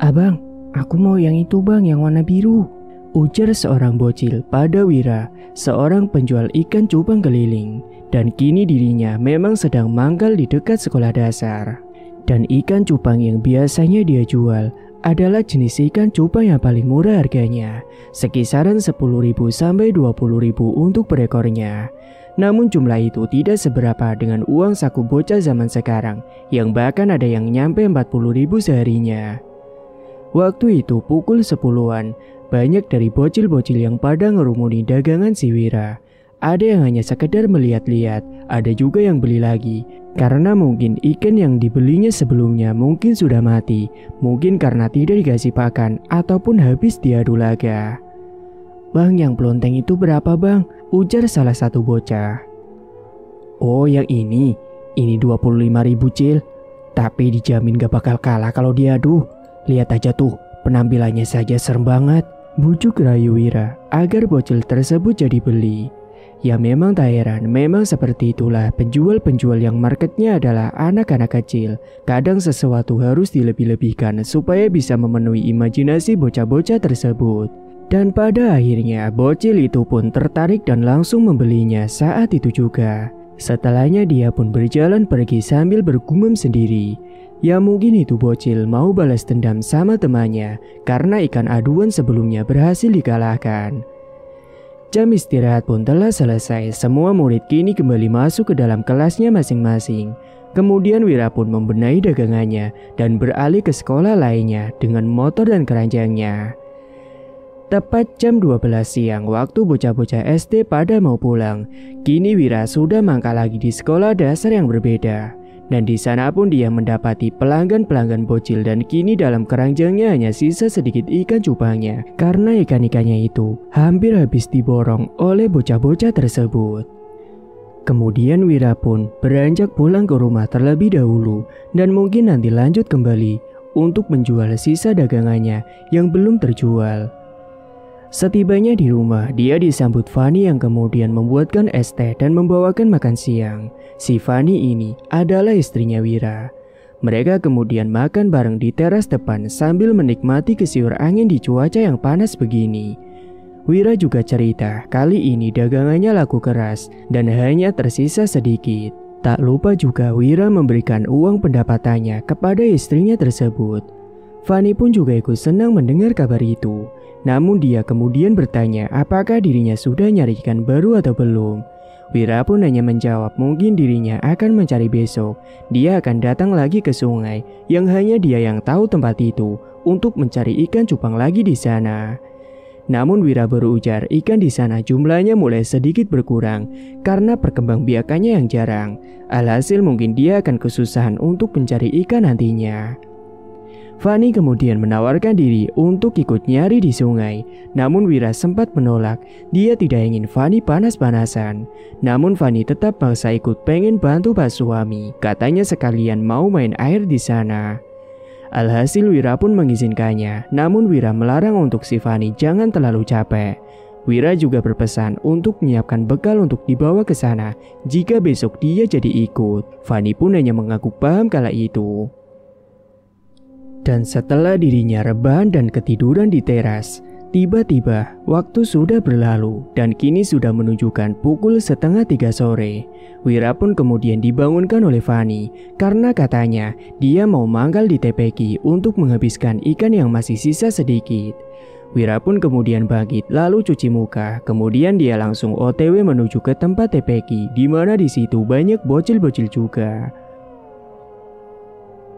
"Abang, aku mau yang itu bang, yang warna biru," ujar seorang bocil pada Wira, seorang penjual ikan cupang keliling. Dan kini dirinya memang sedang mangkal di dekat sekolah dasar. Dan ikan cupang yang biasanya dia jual adalah jenis ikan cupang yang paling murah harganya, sekisaran 10.000 sampai 20.000 untuk per ekornya. Namun jumlah itu tidak seberapa dengan uang saku bocah zaman sekarang, yang bahkan ada yang nyampe 40.000 seharinya. Waktu itu pukul 10-an, banyak dari bocil-bocil yang pada ngerumuni dagangan si Wira. Ada yang hanya sekedar melihat-lihat, ada juga yang beli lagi. Karena mungkin ikan yang dibelinya sebelumnya mungkin sudah mati, mungkin karena tidak dikasih pakan, ataupun habis diadu laga. "Bang, yang pelonteng itu berapa bang?" ujar salah satu bocah. "Oh yang ini 25.000 cil. Tapi dijamin gak bakal kalah kalau diadu. Lihat aja tuh, penampilannya saja serem banget," bujuk rayu Wira agar bocil tersebut jadi beli. Ya memang tak heran, memang seperti itulah penjual-penjual yang marketnya adalah anak-anak kecil. Kadang sesuatu harus dilebih-lebihkan supaya bisa memenuhi imajinasi bocah-bocah tersebut. Dan pada akhirnya bocil itu pun tertarik dan langsung membelinya saat itu juga. Setelahnya dia pun berjalan pergi sambil bergumam sendiri. Ya mungkin itu bocil mau balas dendam sama temannya karena ikan aduan sebelumnya berhasil dikalahkan. Jam istirahat pun telah selesai, semua murid kini kembali masuk ke dalam kelasnya masing-masing. Kemudian Wira pun membenahi dagangannya dan beralih ke sekolah lainnya dengan motor dan keranjangnya. Tepat jam 12 siang waktu bocah-bocah SD pada mau pulang, kini Wira sudah mangkal lagi di sekolah dasar yang berbeda. Dan di sana pun dia mendapati pelanggan-pelanggan bocil dan kini dalam keranjangnya hanya sisa sedikit ikan cupangnya karena ikan-ikannya itu hampir habis diborong oleh bocah-bocah tersebut. Kemudian Wira pun beranjak pulang ke rumah terlebih dahulu dan mungkin nanti lanjut kembali untuk menjual sisa dagangannya yang belum terjual. Setibanya di rumah, dia disambut Fani yang kemudian membuatkan es teh dan membawakan makan siang. Si Fani ini adalah istrinya Wira. Mereka kemudian makan bareng di teras depan sambil menikmati kesiur angin di cuaca yang panas begini. Wira juga cerita kali ini dagangannya laku keras dan hanya tersisa sedikit. Tak lupa juga Wira memberikan uang pendapatannya kepada istrinya tersebut. Fani pun juga ikut senang mendengar kabar itu. Namun dia kemudian bertanya apakah dirinya sudah nyari ikan baru atau belum. Wira pun hanya menjawab mungkin dirinya akan mencari besok. Dia akan datang lagi ke sungai yang hanya dia yang tahu tempat itu untuk mencari ikan cupang lagi di sana. Namun Wira berujar ikan di sana jumlahnya mulai sedikit berkurang karena perkembangbiakannya yang jarang. Alhasil mungkin dia akan kesusahan untuk mencari ikan nantinya. Fani kemudian menawarkan diri untuk ikut nyari di sungai. Namun Wira sempat menolak. Dia tidak ingin Fani panas-panasan. Namun Fani tetap paksa ikut pengen bantu pak suami. Katanya sekalian mau main air di sana. Alhasil Wira pun mengizinkannya. Namun Wira melarang untuk si Fani jangan terlalu capek. Wira juga berpesan untuk menyiapkan bekal untuk dibawa ke sana jika besok dia jadi ikut. Fani pun hanya mengaku paham kala itu. Dan setelah dirinya rebahan dan ketiduran di teras, tiba-tiba waktu sudah berlalu dan kini sudah menunjukkan pukul 2:30 sore. Wira pun kemudian dibangunkan oleh Fani karena katanya dia mau mangkal di TPQ untuk menghabiskan ikan yang masih sisa sedikit. Wira pun kemudian bangkit lalu cuci muka, kemudian dia langsung OTW menuju ke tempat TPQ di mana di situ banyak bocil-bocil juga.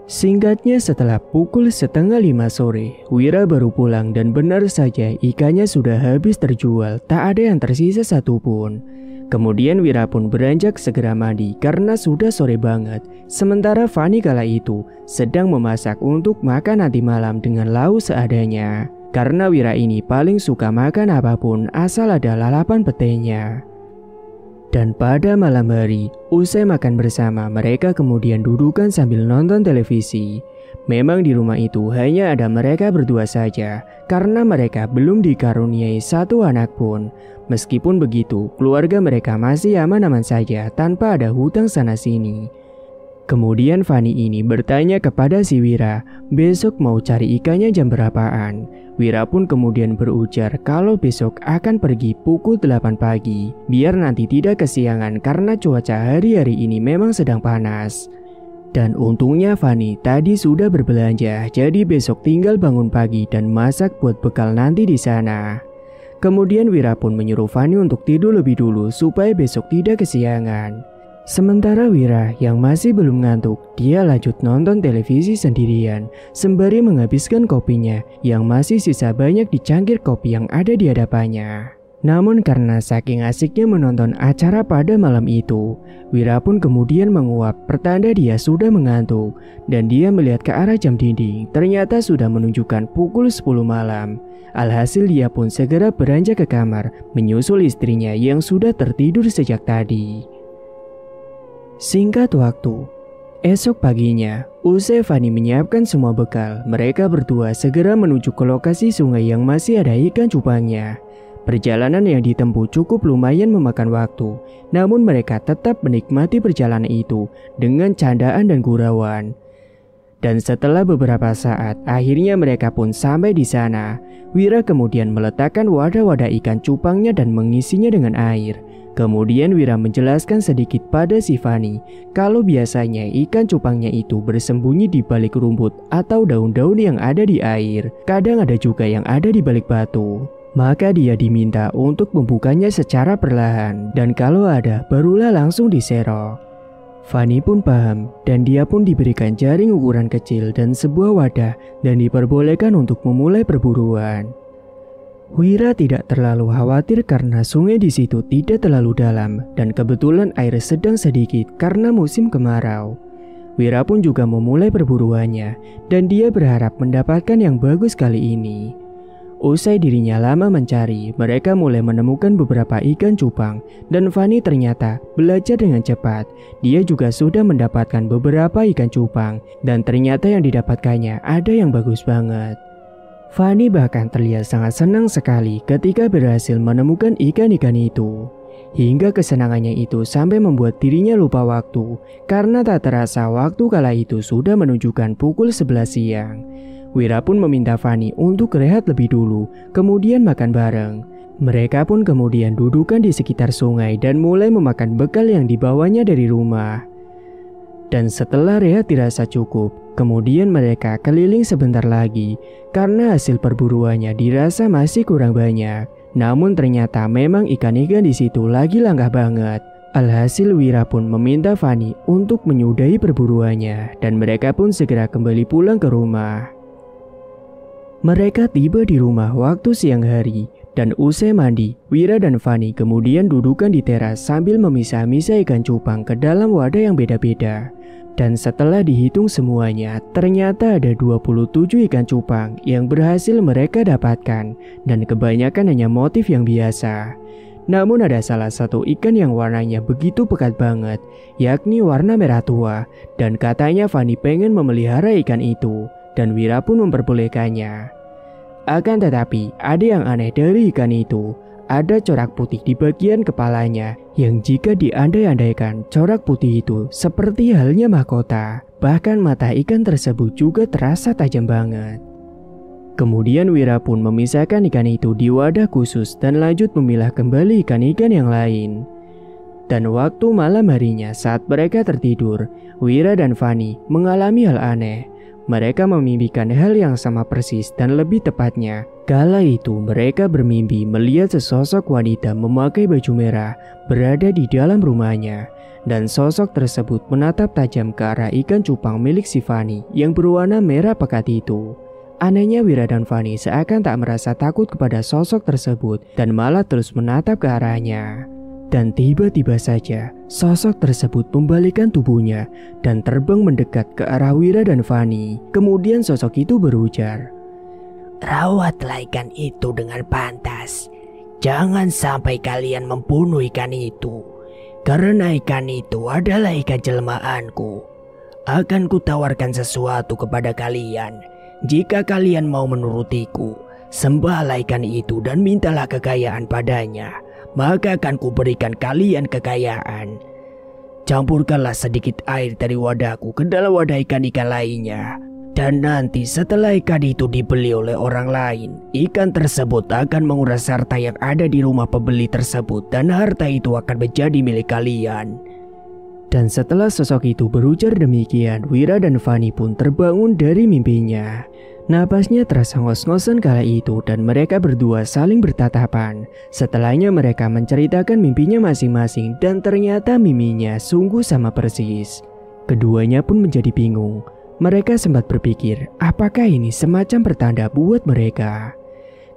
Singkatnya setelah pukul 4:30 sore, Wira baru pulang dan benar saja ikannya sudah habis terjual, tak ada yang tersisa satupun. Kemudian Wira pun beranjak segera mandi karena sudah sore banget. Sementara Fani kala itu sedang memasak untuk makan nanti malam dengan lauk seadanya. Karena Wira ini paling suka makan apapun asal ada lalapan petenya. Dan pada malam hari, usai makan bersama, mereka kemudian dudukan sambil nonton televisi. Memang di rumah itu hanya ada mereka berdua saja, karena mereka belum dikaruniai satu anak pun. Meskipun begitu, keluarga mereka masih aman-aman saja tanpa ada hutang sana-sini. Kemudian Fanny ini bertanya kepada si Wira, besok mau cari ikannya jam berapaan. Wira pun kemudian berujar kalau besok akan pergi pukul 8 pagi, biar nanti tidak kesiangan karena cuaca hari-hari ini memang sedang panas. Dan untungnya Fanny tadi sudah berbelanja, jadi besok tinggal bangun pagi dan masak buat bekal nanti di sana. Kemudian Wira pun menyuruh Fanny untuk tidur lebih dulu supaya besok tidak kesiangan. Sementara Wira yang masih belum ngantuk, dia lanjut nonton televisi sendirian sembari menghabiskan kopinya yang masih sisa banyak di cangkir kopi yang ada di hadapannya. Namun karena saking asiknya menonton acara pada malam itu, Wira pun kemudian menguap pertanda dia sudah mengantuk dan dia melihat ke arah jam dinding, ternyata sudah menunjukkan pukul 10 malam. Alhasil dia pun segera beranjak ke kamar menyusul istrinya yang sudah tertidur sejak tadi. Singkat waktu, esok paginya, usai Fanny menyiapkan semua bekal, mereka berdua segera menuju ke lokasi sungai yang masih ada ikan cupangnya. Perjalanan yang ditempuh cukup lumayan memakan waktu, namun mereka tetap menikmati perjalanan itu dengan candaan dan gurauan. Dan setelah beberapa saat, akhirnya mereka pun sampai di sana. Wira kemudian meletakkan wadah-wadah ikan cupangnya dan mengisinya dengan air. Kemudian Wira menjelaskan sedikit pada si Fanny kalau biasanya ikan cupangnya itu bersembunyi di balik rumput atau daun-daun yang ada di air. Kadang ada juga yang ada di balik batu. Maka dia diminta untuk membukanya secara perlahan dan kalau ada barulah langsung diserok. Fanny pun paham dan dia pun diberikan jaring ukuran kecil dan sebuah wadah dan diperbolehkan untuk memulai perburuan. Wira tidak terlalu khawatir karena sungai di situ tidak terlalu dalam dan kebetulan air sedang sedikit karena musim kemarau. Wira pun juga memulai perburuannya dan dia berharap mendapatkan yang bagus kali ini. Usai dirinya lama mencari, mereka mulai menemukan beberapa ikan cupang dan Fanny ternyata belajar dengan cepat. Dia juga sudah mendapatkan beberapa ikan cupang dan ternyata yang didapatkannya ada yang bagus banget. Fanny bahkan terlihat sangat senang sekali ketika berhasil menemukan ikan-ikan itu. Hingga kesenangannya itu sampai membuat dirinya lupa waktu karena tak terasa waktu kala itu sudah menunjukkan pukul 11 siang. Wira pun meminta Fanny untuk rehat lebih dulu, kemudian makan bareng. Mereka pun kemudian dudukan di sekitar sungai dan mulai memakan bekal yang dibawanya dari rumah. Dan setelah rehat dirasa cukup, kemudian mereka keliling sebentar lagi karena hasil perburuannya dirasa masih kurang banyak. Namun ternyata memang ikan-ikan di situ lagi langka banget. Alhasil Wira pun meminta Fanny untuk menyudahi perburuannya dan mereka pun segera kembali pulang ke rumah. Mereka tiba di rumah waktu siang hari dan usai mandi, Wira dan Fanny kemudian dudukan di teras sambil memisah-misah ikan cupang ke dalam wadah yang beda-beda. Dan setelah dihitung semuanya, ternyata ada 27 ikan cupang yang berhasil mereka dapatkan dan kebanyakan hanya motif yang biasa. Namun ada salah satu ikan yang warnanya begitu pekat banget, yakni warna merah tua, dan katanya Fanny pengen memelihara ikan itu, dan Wira pun memperbolehkannya. Akan tetapi, ada yang aneh dari ikan itu. Ada corak putih di bagian kepalanya yang jika diandai-andaikan corak putih itu seperti halnya mahkota. Bahkan mata ikan tersebut juga terasa tajam banget. Kemudian Wira pun memisahkan ikan itu di wadah khusus dan lanjut memilah kembali ikan-ikan yang lain. Dan waktu malam harinya saat mereka tertidur, Wira dan Fanny mengalami hal aneh. Mereka memimpikan hal yang sama persis dan lebih tepatnya, kala itu mereka bermimpi melihat sesosok wanita memakai baju merah berada di dalam rumahnya. Dan sosok tersebut menatap tajam ke arah ikan cupang milik si Fanny yang berwarna merah pekat itu. Anehnya Wira dan Fanny seakan tak merasa takut kepada sosok tersebut dan malah terus menatap ke arahnya. Dan tiba-tiba saja, sosok tersebut membalikkan tubuhnya dan terbang mendekat ke arah Wira dan Fanny. Kemudian sosok itu berujar, "Rawatlah ikan itu dengan pantas. Jangan sampai kalian membunuh ikan itu. Karena ikan itu adalah ikan jelmaanku. Akan kutawarkan sesuatu kepada kalian. Jika kalian mau menurutiku, sembahlah ikan itu dan mintalah kekayaan padanya. Maka akan kuberikan kalian kekayaan. campurkanlah sedikit air dari wadahku ke dalam wadah ikan-ikan lainnya. Dan nanti setelah ikan itu dibeli oleh orang lain, ikan tersebut akan menguras harta yang ada di rumah pembeli tersebut dan harta itu akan menjadi milik kalian. Dan setelah sosok itu berujar demikian, Wira dan Fanny pun terbangun dari mimpinya. Napasnya terasa ngos-ngosan kala itu dan mereka berdua saling bertatapan. Setelahnya mereka menceritakan mimpinya masing-masing dan ternyata mimpinya sungguh sama persis. Keduanya pun menjadi bingung. Mereka sempat berpikir, apakah ini semacam pertanda buat mereka?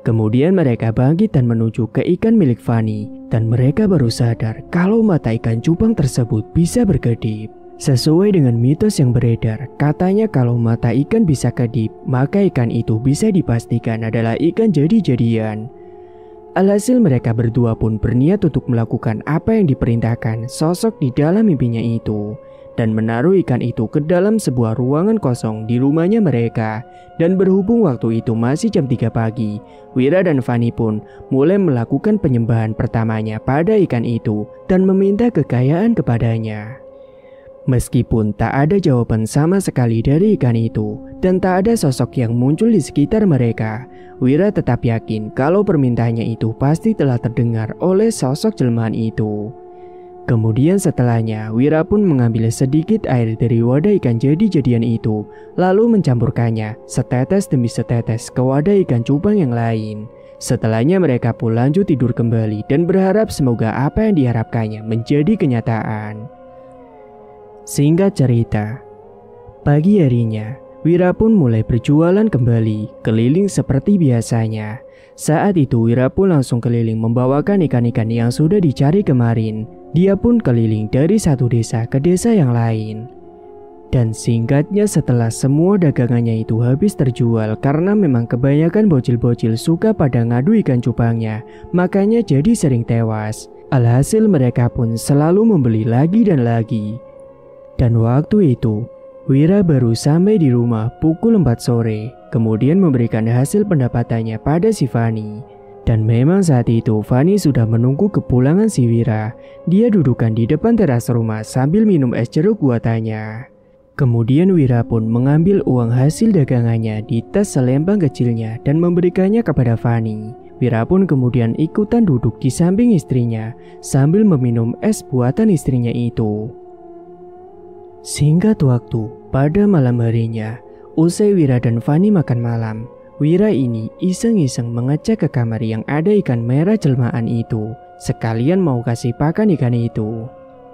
Kemudian mereka bangkit dan menuju ke ikan milik Fanny. Dan mereka baru sadar kalau mata ikan cupang tersebut bisa berkedip. Sesuai dengan mitos yang beredar, katanya kalau mata ikan bisa kedip, maka ikan itu bisa dipastikan adalah ikan jadi-jadian. Alhasil mereka berdua pun berniat untuk melakukan apa yang diperintahkan sosok di dalam mimpinya itu. Dan menaruh ikan itu ke dalam sebuah ruangan kosong di rumahnya mereka. Dan berhubung waktu itu masih jam 3 pagi, Wira dan Fanny pun mulai melakukan penyembahan pertamanya pada ikan itu dan meminta kekayaan kepadanya. Meskipun tak ada jawaban sama sekali dari ikan itu dan tak ada sosok yang muncul di sekitar mereka, Wira tetap yakin kalau permintaannya itu pasti telah terdengar oleh sosok jelmaan itu. Kemudian setelahnya, Wira pun mengambil sedikit air dari wadah ikan jadi-jadian itu, lalu mencampurkannya setetes demi setetes ke wadah ikan cupang yang lain. Setelahnya mereka pun lanjut tidur kembali dan berharap semoga apa yang diharapkannya menjadi kenyataan. Singkat cerita, pagi harinya, Wira pun mulai berjualan kembali, keliling seperti biasanya. Saat itu Wira pun langsung keliling membawakan ikan-ikan yang sudah dicari kemarin. Dia pun keliling dari satu desa ke desa yang lain. Dan singkatnya setelah semua dagangannya itu habis terjual karena memang kebanyakan bocil-bocil suka pada ngadu ikan cupangnya, makanya jadi sering tewas. Alhasil mereka pun selalu membeli lagi dan lagi. Dan waktu itu, Wira baru sampai di rumah pukul 4 sore, kemudian memberikan hasil pendapatannya pada si Fanny. Dan memang saat itu Fanny sudah menunggu kepulangan si Wira. Dia dudukan di depan teras rumah sambil minum es jeruk buatannya. Kemudian Wira pun mengambil uang hasil dagangannya di tas selempang kecilnya dan memberikannya kepada Fanny. Wira pun kemudian ikutan duduk di samping istrinya sambil meminum es buatan istrinya itu. Singkat waktu, pada malam harinya, usai Wira dan Fanny makan malam, Wira ini iseng-iseng mengecek ke kamar yang ada ikan merah jelmaan itu, sekalian mau kasih pakan ikan itu.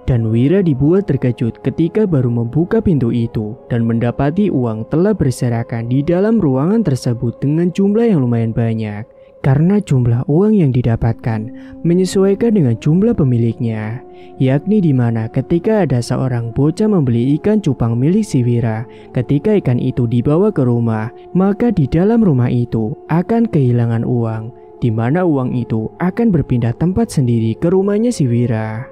Dan Wira dibuat terkejut ketika baru membuka pintu itu dan mendapati uang telah berserakan di dalam ruangan tersebut dengan jumlah yang lumayan banyak. Karena jumlah uang yang didapatkan menyesuaikan dengan jumlah pemiliknya, yakni di mana ketika ada seorang bocah membeli ikan cupang milik si Wira, ketika ikan itu dibawa ke rumah, maka di dalam rumah itu akan kehilangan uang, di mana uang itu akan berpindah tempat sendiri ke rumahnya si Wira.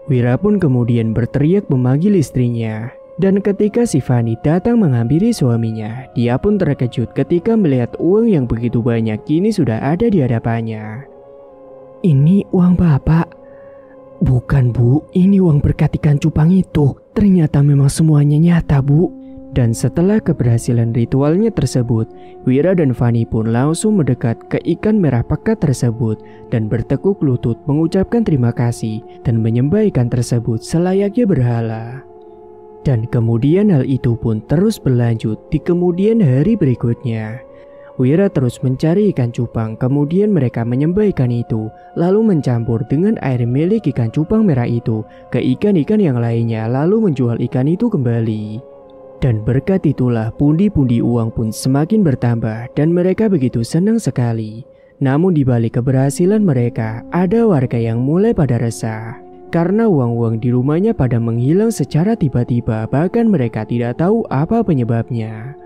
Wira pun kemudian berteriak memanggil istrinya. Dan ketika si Fanny datang menghampiri suaminya, dia pun terkejut ketika melihat uang yang begitu banyak kini sudah ada di hadapannya. Ini uang bapak? Bukan bu, ini uang berkat ikan cupang itu. Ternyata memang semuanya nyata bu. Dan setelah keberhasilan ritualnya tersebut, Wira dan Fanny pun langsung mendekat ke ikan merah pekat tersebut dan bertekuk lutut mengucapkan terima kasih dan menyembah ikan tersebut selayaknya berhala. Dan kemudian hal itu pun terus berlanjut di kemudian hari berikutnya. Wira terus mencari ikan cupang, kemudian mereka menyembah ikan itu, lalu mencampur dengan air milik ikan cupang merah itu ke ikan-ikan yang lainnya, lalu menjual ikan itu kembali. Dan berkat itulah pundi-pundi uang pun semakin bertambah dan mereka begitu senang sekali. Namun di balik keberhasilan mereka, ada warga yang mulai pada resah. Karena uang-uang di rumahnya pada menghilang secara tiba-tiba, bahkan mereka tidak tahu apa penyebabnya.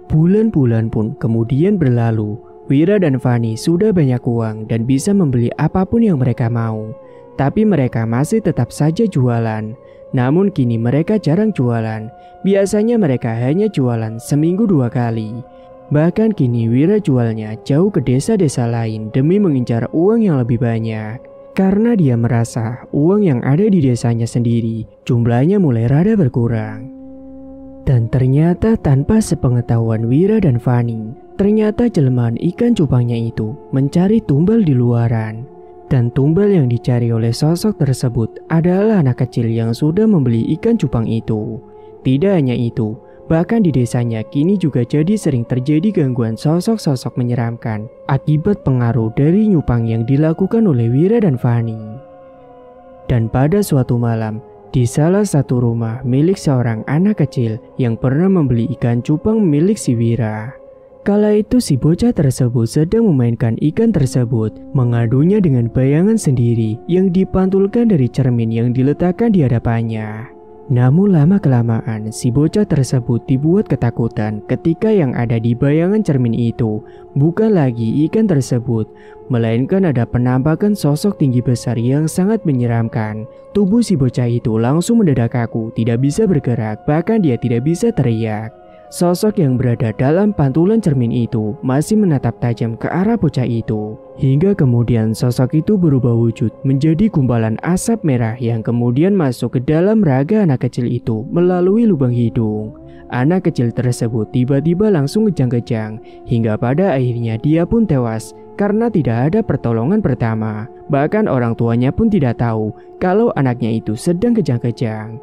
Bulan-bulan pun kemudian berlalu. Wira dan Fanny sudah banyak uang dan bisa membeli apapun yang mereka mau. Tapi mereka masih tetap saja jualan. Namun kini mereka jarang jualan. Biasanya mereka hanya jualan seminggu 2 kali. Bahkan kini Wira jualnya jauh ke desa-desa lain demi mengincar uang yang lebih banyak. karena dia merasa uang yang ada di desanya sendiri jumlahnya mulai rada berkurang. Dan ternyata tanpa sepengetahuan Wira dan Fani, ternyata jelmaan ikan cupangnya itu mencari tumbal di luaran. Dan tumbal yang dicari oleh sosok tersebut adalah anak kecil yang sudah membeli ikan cupang itu. Tidak hanya itu, bahkan di desanya kini juga jadi sering terjadi gangguan sosok-sosok menyeramkan akibat pengaruh dari nyupang yang dilakukan oleh Wira dan Fani. Dan pada suatu malam, di salah satu rumah milik seorang anak kecil yang pernah membeli ikan cupang milik si Wira, kala itu si bocah tersebut sedang memainkan ikan tersebut, mengadunya dengan bayangan sendiri yang dipantulkan dari cermin yang diletakkan di hadapannya. Namun lama-kelamaan si bocah tersebut dibuat ketakutan ketika yang ada di bayangan cermin itu bukan lagi ikan tersebut, melainkan ada penampakan sosok tinggi besar yang sangat menyeramkan. Tubuh si bocah itu langsung mendadak kaku, tidak bisa bergerak, bahkan dia tidak bisa teriak. Sosok yang berada dalam pantulan cermin itu masih menatap tajam ke arah bocah itu. Hingga kemudian sosok itu berubah wujud menjadi gumpalan asap merah yang kemudian masuk ke dalam raga anak kecil itu melalui lubang hidung. Anak kecil tersebut tiba-tiba langsung kejang-kejang hingga pada akhirnya dia pun tewas karena tidak ada pertolongan pertama. Bahkan orang tuanya pun tidak tahu kalau anaknya itu sedang kejang-kejang.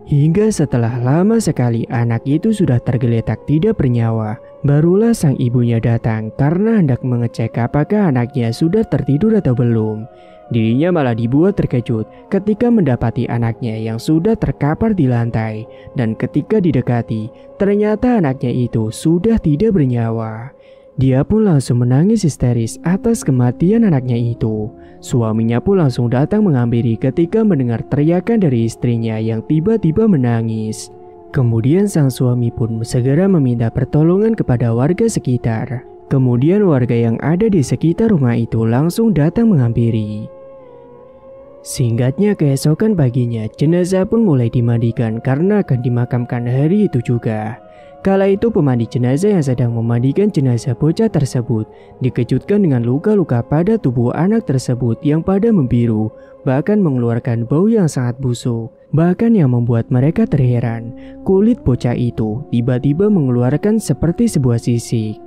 Hingga setelah lama sekali anak itu sudah tergeletak tidak bernyawa, barulah sang ibunya datang karena hendak mengecek apakah anaknya sudah tertidur atau belum. Dirinya malah dibuat terkejut ketika mendapati anaknya yang sudah terkapar di lantai, dan ketika didekati, ternyata anaknya itu sudah tidak bernyawa. Dia pun langsung menangis histeris atas kematian anaknya itu. Suaminya pun langsung datang menghampiri ketika mendengar teriakan dari istrinya yang tiba-tiba menangis. Kemudian sang suami pun segera meminta pertolongan kepada warga sekitar. Kemudian warga yang ada di sekitar rumah itu langsung datang menghampiri. Singkatnya keesokan paginya jenazah pun mulai dimandikan karena akan dimakamkan hari itu juga. Kala itu pemandi jenazah yang sedang memandikan jenazah bocah tersebut dikejutkan dengan luka-luka pada tubuh anak tersebut yang pada membiru, bahkan mengeluarkan bau yang sangat busuk. Bahkan yang membuat mereka terheran, kulit bocah itu tiba-tiba mengeluarkan seperti sebuah sisik.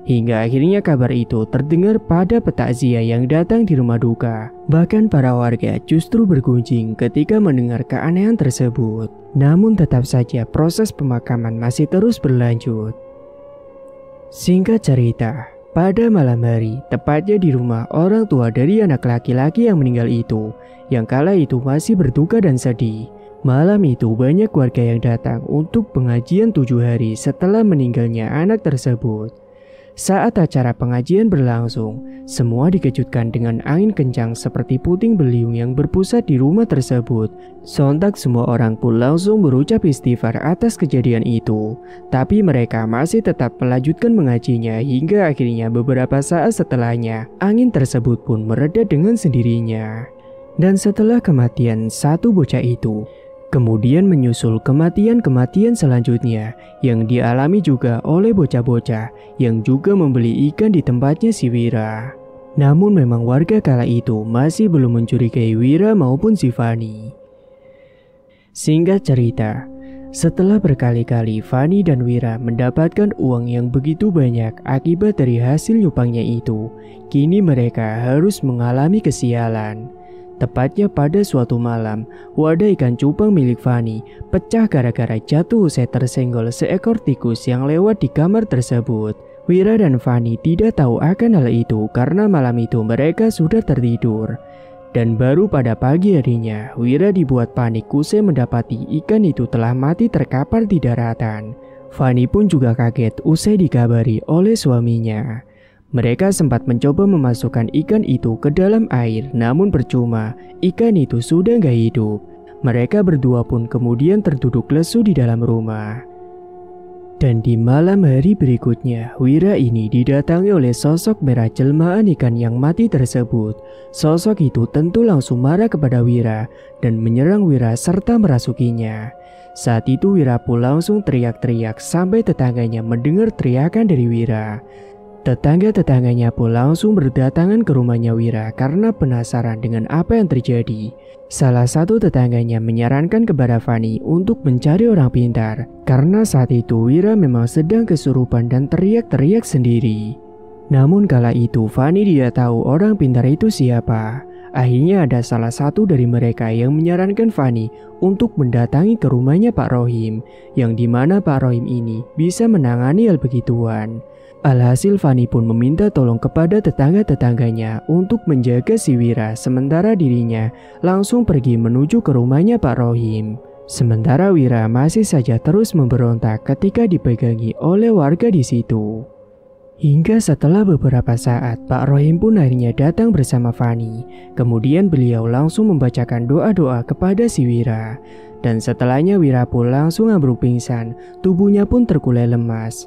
Hingga akhirnya kabar itu terdengar pada petakziah yang datang di rumah duka. Bahkan para warga justru bergunjing ketika mendengar keanehan tersebut. Namun tetap saja proses pemakaman masih terus berlanjut. Singkat cerita, pada malam hari, tepatnya di rumah orang tua dari anak laki-laki yang meninggal itu, yang kala itu masih berduka dan sedih. Malam itu banyak warga yang datang untuk pengajian 7 hari setelah meninggalnya anak tersebut. Saat acara pengajian berlangsung, semua dikejutkan dengan angin kencang seperti puting beliung yang berpusat di rumah tersebut. Sontak semua orang pun langsung berucap istighfar atas kejadian itu. Tapi mereka masih tetap melanjutkan mengajinya hingga akhirnya beberapa saat setelahnya, angin tersebut pun mereda dengan sendirinya. Dan setelah kematian satu bocah itu, kemudian menyusul kematian-kematian selanjutnya yang dialami juga oleh bocah-bocah yang juga membeli ikan di tempatnya si Wira. Namun memang warga kala itu masih belum mencurigai Wira maupun si Fani. Singkat cerita, setelah berkali-kali Fani dan Wira mendapatkan uang yang begitu banyak akibat dari hasil nyupangnya itu, kini mereka harus mengalami kesialan. Tepatnya pada suatu malam, wadah ikan cupang milik Fani pecah gara-gara jatuh usai tersenggol seekor tikus yang lewat di kamar tersebut. Wira dan Fani tidak tahu akan hal itu karena malam itu mereka sudah tertidur. Dan baru pada pagi harinya, Wira dibuat panik usai mendapati ikan itu telah mati terkapar di daratan. Fani pun juga kaget usai dikabari oleh suaminya. Mereka sempat mencoba memasukkan ikan itu ke dalam air, namun percuma, ikan itu sudah gak hidup. Mereka berdua pun kemudian terduduk lesu di dalam rumah. Dan di malam hari berikutnya, Wira ini didatangi oleh sosok merah jelmaan ikan yang mati tersebut. Sosok itu tentu langsung marah kepada Wira dan menyerang Wira serta merasukinya. Saat itu Wira pun langsung teriak-teriak sampai tetangganya mendengar teriakan dari Wira. Tetangga-tetangganya pun langsung berdatangan ke rumahnya Wira karena penasaran dengan apa yang terjadi. Salah satu tetangganya menyarankan kepada Fanny untuk mencari orang pintar karena saat itu Wira memang sedang kesurupan dan teriak-teriak sendiri. Namun kala itu Fanny tidak tahu orang pintar itu siapa. Akhirnya ada salah satu dari mereka yang menyarankan Fanny untuk mendatangi ke rumahnya Pak Rohim, yang dimana Pak Rohim ini bisa menangani hal begituan. Alhasil Fanny pun meminta tolong kepada tetangga-tetangganya untuk menjaga si Wira, sementara dirinya langsung pergi menuju ke rumahnya Pak Rohim. Sementara Wira masih saja terus memberontak ketika dipegangi oleh warga di situ. Hingga setelah beberapa saat, Pak Rohim pun akhirnya datang bersama Fanny. Kemudian beliau langsung membacakan doa-doa kepada si Wira. Dan setelahnya Wira pun langsung ambruk pingsan, tubuhnya pun terkulai lemas.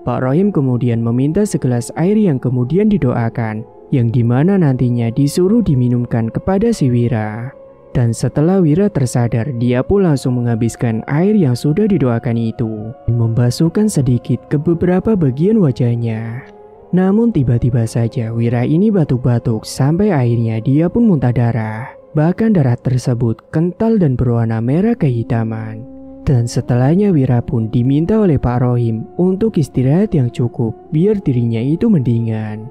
Pak Rohim kemudian meminta segelas air yang kemudian didoakan, yang dimana nantinya disuruh diminumkan kepada si Wira. Dan setelah Wira tersadar, dia pun langsung menghabiskan air yang sudah didoakan itu, dan membasuhkan sedikit ke beberapa bagian wajahnya. Namun tiba-tiba saja Wira ini batuk-batuk sampai akhirnya dia pun muntah darah. Bahkan darah tersebut kental dan berwarna merah kehitaman. Dan setelahnya Wira pun diminta oleh Pak Rohim untuk istirahat yang cukup biar dirinya itu mendingan.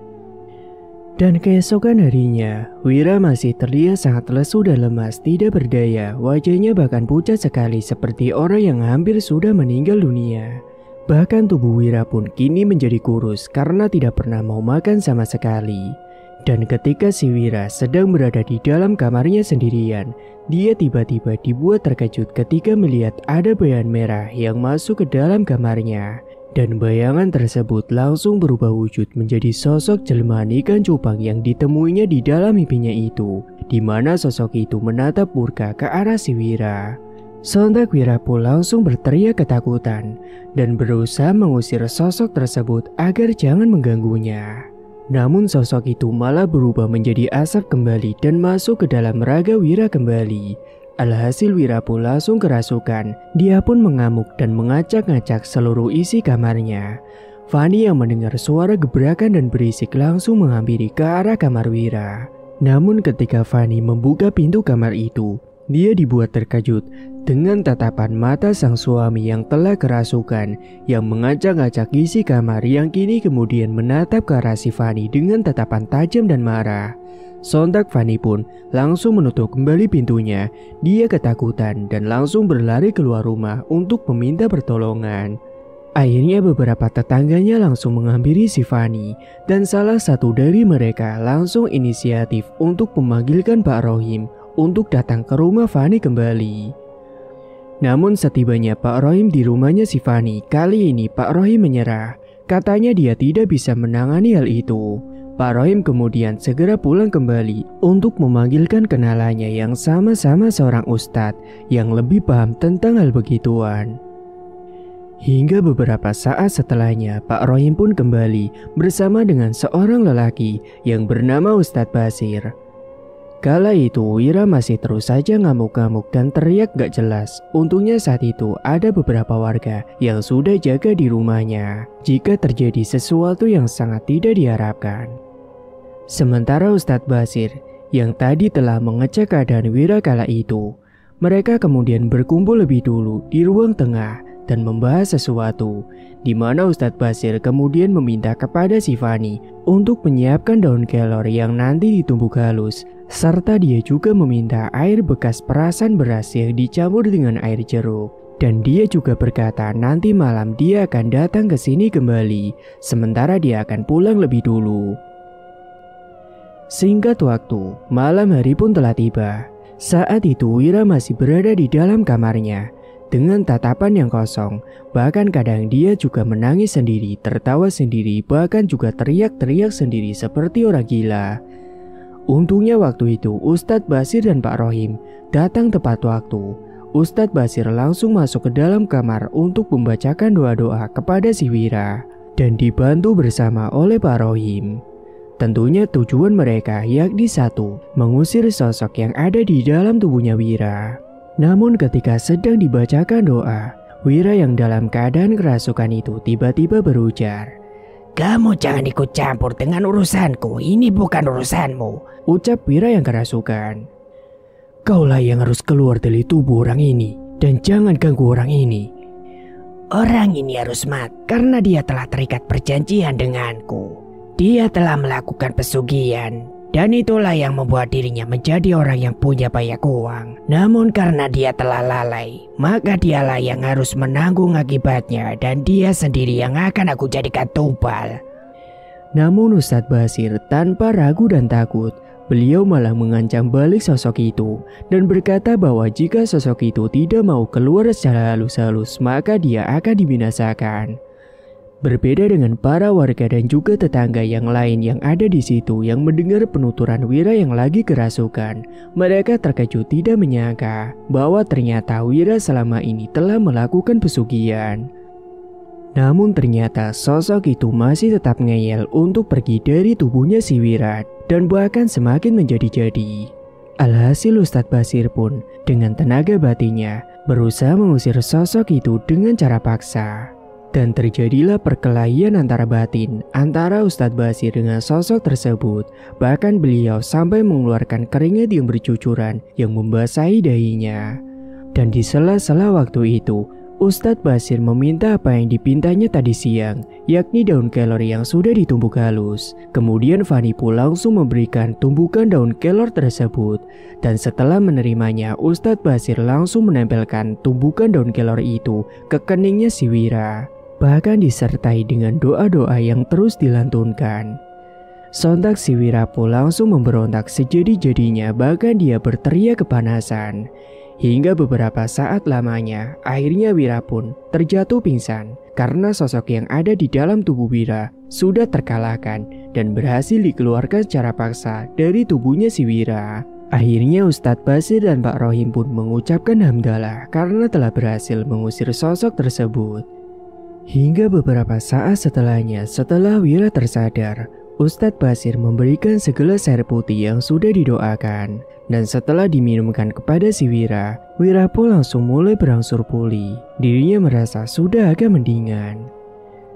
Dan keesokan harinya, Wira masih terlihat sangat lesu dan lemas, tidak berdaya. Wajahnya bahkan pucat sekali seperti orang yang hampir sudah meninggal dunia. Bahkan tubuh Wira pun kini menjadi kurus karena tidak pernah mau makan sama sekali. Dan ketika si Wira sedang berada di dalam kamarnya sendirian, dia tiba-tiba dibuat terkejut ketika melihat ada bayangan merah yang masuk ke dalam kamarnya. Dan bayangan tersebut langsung berubah wujud menjadi sosok jelmaan ikan cupang yang ditemuinya di dalam mimpinya itu, di mana sosok itu menatap murka ke arah si Wira. Sontak Wira pun langsung berteriak ketakutan dan berusaha mengusir sosok tersebut agar jangan mengganggunya. Namun sosok itu malah berubah menjadi asap kembali dan masuk ke dalam raga Wira kembali. Alhasil Wira pun langsung kerasukan. Dia pun mengamuk dan mengacak-ngacak seluruh isi kamarnya. Fanny yang mendengar suara gebrakan dan berisik langsung menghampiri ke arah kamar Wira. Namun ketika Fanny membuka pintu kamar itu, dia dibuat terkejut dengan tatapan mata sang suami yang telah kerasukan, yang mengacak-acak isi kamar yang kini kemudian menatap ke arah si Fanny dengan tatapan tajam dan marah. Sontak Fanny pun langsung menutup kembali pintunya. Dia ketakutan dan langsung berlari keluar rumah untuk meminta pertolongan. Akhirnya beberapa tetangganya langsung menghampiri si Fanny, dan salah satu dari mereka langsung inisiatif untuk memanggilkan Pak Rohim untuk datang ke rumah Fanny kembali. Namun setibanya Pak Rohim di rumahnya si Fanny, kali ini Pak Rohim menyerah. Katanya dia tidak bisa menangani hal itu. Pak Rohim kemudian segera pulang kembali untuk memanggilkan kenalannya yang sama-sama seorang ustadz yang lebih paham tentang hal begituan. Hingga beberapa saat setelahnya, Pak Rohim pun kembali bersama dengan seorang lelaki yang bernama Ustadz Basir. Kala itu Wira masih terus saja ngamuk-ngamuk dan teriak gak jelas. Untungnya saat itu ada beberapa warga yang sudah jaga di rumahnya jika terjadi sesuatu yang sangat tidak diharapkan. Sementara Ustadz Basir yang tadi telah mengecek keadaan Wira kala itu, mereka kemudian berkumpul lebih dulu di ruang tengah dan membahas sesuatu, di mana Ustadz Basir kemudian meminta kepada si Fanny untuk menyiapkan daun kelor yang nanti ditumbuk halus, serta dia juga meminta air bekas perasan beras yang dicampur dengan air jeruk. Dan dia juga berkata nanti malam dia akan datang ke sini kembali, sementara dia akan pulang lebih dulu. Singkat waktu, malam hari pun telah tiba. Saat itu Wira masih berada di dalam kamarnya dengan tatapan yang kosong. Bahkan kadang dia juga menangis sendiri, tertawa sendiri, bahkan juga teriak-teriak sendiri seperti orang gila. Untungnya waktu itu Ustadz Basir dan Pak Rohim datang tepat waktu. Ustadz Basir langsung masuk ke dalam kamar untuk membacakan doa-doa kepada si Wira dan dibantu bersama oleh Pak Rohim. Tentunya tujuan mereka yakni satu, mengusir sosok yang ada di dalam tubuhnya Wira. Namun ketika sedang dibacakan doa, Wira yang dalam keadaan kerasukan itu tiba-tiba berujar, Kamu jangan ikut campur dengan urusanku, ini bukan urusanmu, ucap Wira yang kerasukan. Kaulah yang harus keluar dari tubuh orang ini, dan jangan ganggu orang ini. Orang ini harus mati karena dia telah terikat perjanjian denganku. Dia telah melakukan pesugihan, dan itulah yang membuat dirinya menjadi orang yang punya banyak uang. Namun karena dia telah lalai, maka dialah yang harus menanggung akibatnya dan dia sendiri yang akan aku jadikan tumpal. Namun Ustadz Basir tanpa ragu dan takut, beliau malah mengancam balik sosok itu dan berkata bahwa jika sosok itu tidak mau keluar secara halus-halus maka dia akan dibinasakan. Berbeda dengan para warga dan juga tetangga yang lain yang ada di situ yang mendengar penuturan Wira yang lagi kerasukan, mereka terkejut tidak menyangka bahwa ternyata Wira selama ini telah melakukan pesugihan. Namun ternyata sosok itu masih tetap ngeyel untuk pergi dari tubuhnya si Wira dan bahkan semakin menjadi-jadi. Alhasil Ustadz Basir pun dengan tenaga batinnya berusaha mengusir sosok itu dengan cara paksa. Dan terjadilah perkelahian antara batin antara Ustadz Basir dengan sosok tersebut. Bahkan beliau sampai mengeluarkan keringat yang bercucuran yang membasahi dahinya. Dan di sela-sela waktu itu, Ustadz Basir meminta apa yang dipintanya tadi siang, yakni daun kelor yang sudah ditumbuk halus. Kemudian Fanny pun langsung memberikan tumbukan daun kelor tersebut. Dan setelah menerimanya, Ustadz Basir langsung menempelkan tumbukan daun kelor itu ke keningnya si Wira. Bahkan disertai dengan doa-doa yang terus dilantunkan. Sontak si Wira pun langsung memberontak sejadi-jadinya, bahkan dia berteriak kepanasan. Hingga beberapa saat lamanya, akhirnya Wira pun terjatuh pingsan karena sosok yang ada di dalam tubuh Wira sudah terkalahkan dan berhasil dikeluarkan secara paksa dari tubuhnya si Wira. Akhirnya Ustadz Basir dan Pak Rohim pun mengucapkan hamdalah karena telah berhasil mengusir sosok tersebut. Hingga beberapa saat setelahnya, setelah Wira tersadar, Ustadz Basir memberikan segelas air putih yang sudah didoakan. Dan setelah diminumkan kepada si Wira, Wira pun langsung mulai berangsur pulih. Dirinya merasa sudah agak mendingan.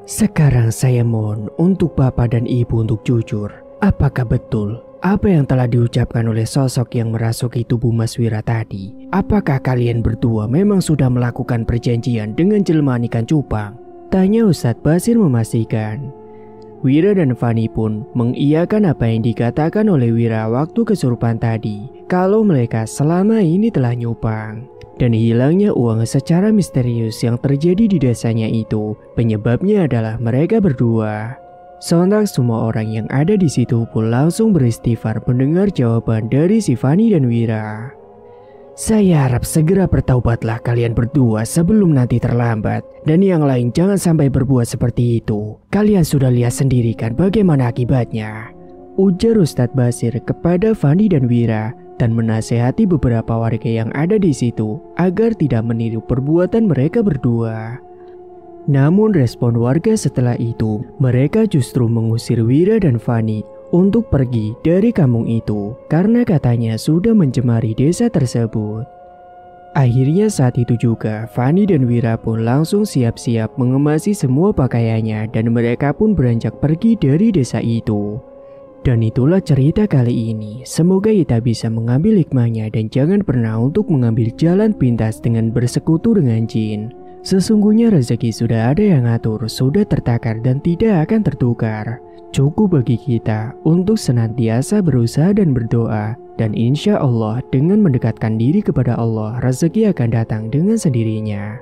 Sekarang saya mohon untuk Bapak dan Ibu untuk jujur. Apakah betul apa yang telah diucapkan oleh sosok yang merasuki tubuh Mas Wira tadi? Apakah kalian berdua memang sudah melakukan perjanjian dengan jelmaan ikan cupang? Tanya Ustadz Basir memastikan. Wira dan Fanny pun mengiyakan apa yang dikatakan oleh Wira waktu kesurupan tadi, kalau mereka selama ini telah nyupang. Dan hilangnya uang secara misterius yang terjadi di desanya itu, penyebabnya adalah mereka berdua. Sontak semua orang yang ada di situ pun langsung beristighfar mendengar jawaban dari si Fanny dan Wira. Saya harap segera bertaubatlah kalian berdua sebelum nanti terlambat. Dan yang lain jangan sampai berbuat seperti itu. Kalian sudah lihat sendiri kan bagaimana akibatnya. Ujar Ustadz Basir kepada Fanny dan Wira dan menasehati beberapa warga yang ada di situ agar tidak meniru perbuatan mereka berdua. Namun respon warga setelah itu, mereka justru mengusir Wira dan Fanny untuk pergi dari kampung itu karena katanya sudah mencemari desa tersebut. Akhirnya saat itu juga Fanny dan Wira pun langsung siap-siap mengemasi semua pakaiannya dan mereka pun beranjak pergi dari desa itu. Dan itulah cerita kali ini. Semoga kita bisa mengambil hikmahnya dan jangan pernah untuk mengambil jalan pintas dengan bersekutu dengan jin. Sesungguhnya rezeki sudah ada yang ngatur, sudah tertakar dan tidak akan tertukar. Cukup bagi kita untuk senantiasa berusaha dan berdoa. Dan insya Allah dengan mendekatkan diri kepada Allah, rezeki akan datang dengan sendirinya.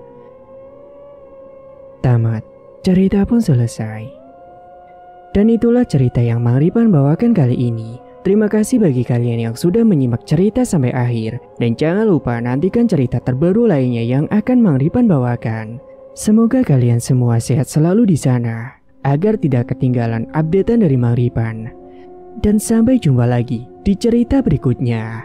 Tamat. Cerita pun selesai. Dan itulah cerita yang Mang Ripan bawakan kali ini. Terima kasih bagi kalian yang sudah menyimak cerita sampai akhir. Dan jangan lupa nantikan cerita terbaru lainnya yang akan Mang Ripan bawakan. Semoga kalian semua sehat selalu di sana, agar tidak ketinggalan updatean dari Mang Ripan. Dan sampai jumpa lagi di cerita berikutnya.